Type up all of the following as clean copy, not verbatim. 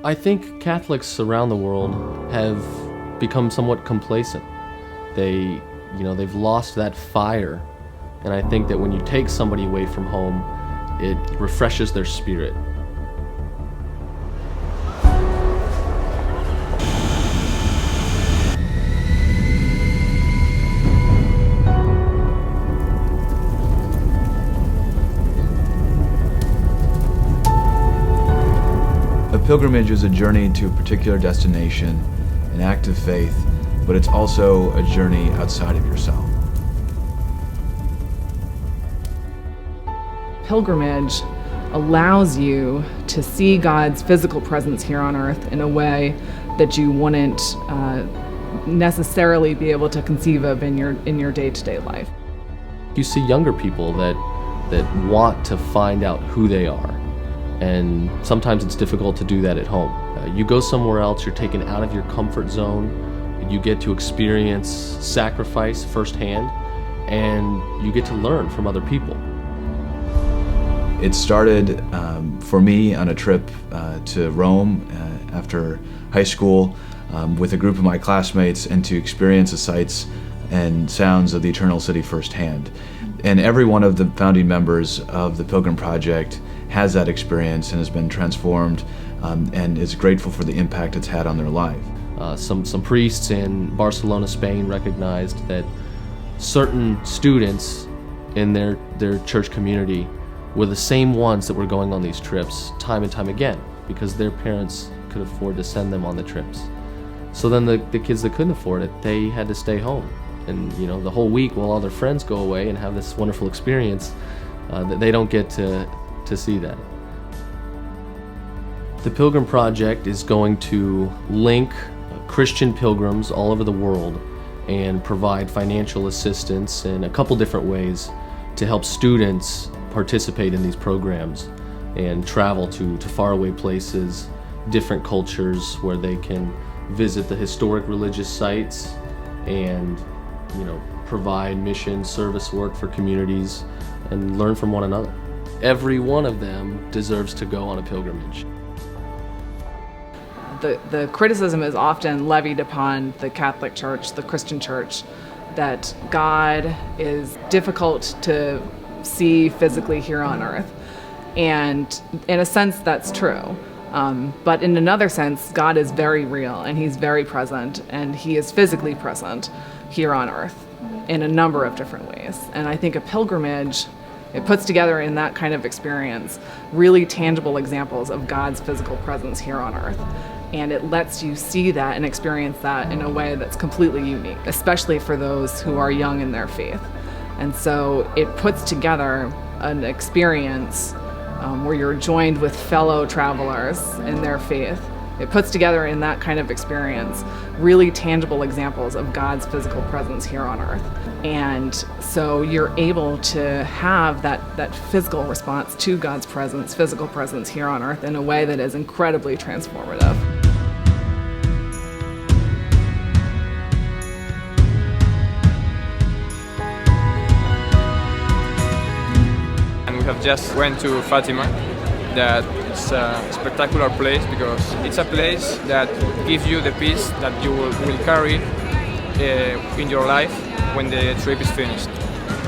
I think Catholics around the world have become somewhat complacent. They've lost that fire. And I think that when you take somebody away from home, it refreshes their spirit. A pilgrimage is a journey to a particular destination, an act of faith, but it's also a journey outside of yourself. Pilgrimage allows you to see God's physical presence here on earth in a way that you wouldn't necessarily be able to conceive of in your day-to-day life. You see younger people that want to find out who they are, and sometimes it's difficult to do that at home. You go somewhere else, you're taken out of your comfort zone, you get to experience sacrifice firsthand, and you get to learn from other people. It started for me on a trip to Rome after high school with a group of my classmates, and to experience the sights and sounds of the Eternal City firsthand. And every one of the founding members of the Pilgrim Project has that experience and has been transformed and is grateful for the impact it's had on their life. Some priests in Barcelona, Spain recognized that certain students in their church community were the same ones that were going on these trips time and time again because their parents could afford to send them on the trips. So then the kids that couldn't afford it, they had to stay home. And the whole week while all their friends go away and have this wonderful experience, that they don't get to see that. The Pilgrim Project is going to link Christian pilgrims all over the world and provide financial assistance in a couple different ways to help students participate in these programs and travel to faraway places, different cultures where they can visit the historic religious sites and provide mission service work for communities and learn from one another. Every one of them deserves to go on a pilgrimage. The criticism is often levied upon the Catholic Church, the Christian Church, that God is difficult to see physically here on earth. And in a sense, that's true. But in another sense, God is very real and he's very present, and he is physically present here on earth in a number of different ways. And I think a pilgrimage, it puts together in that kind of experience really tangible examples of God's physical presence here on earth. And it lets you see that and experience that in a way that's completely unique, especially for those who are young in their faith. And so it puts together an experience where you're joined with fellow travelers in their faith. It puts together in that kind of experience really tangible examples of God's physical presence here on earth. And so you're able to have that physical response to God's presence, physical presence here on earth in a way that is incredibly transformative. And we have just went to Fatima. That it's a spectacular place because it's a place that gives you the peace that you will carry in your life when the trip is finished.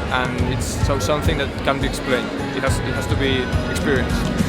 And it's something that can't be explained. It has to be experienced.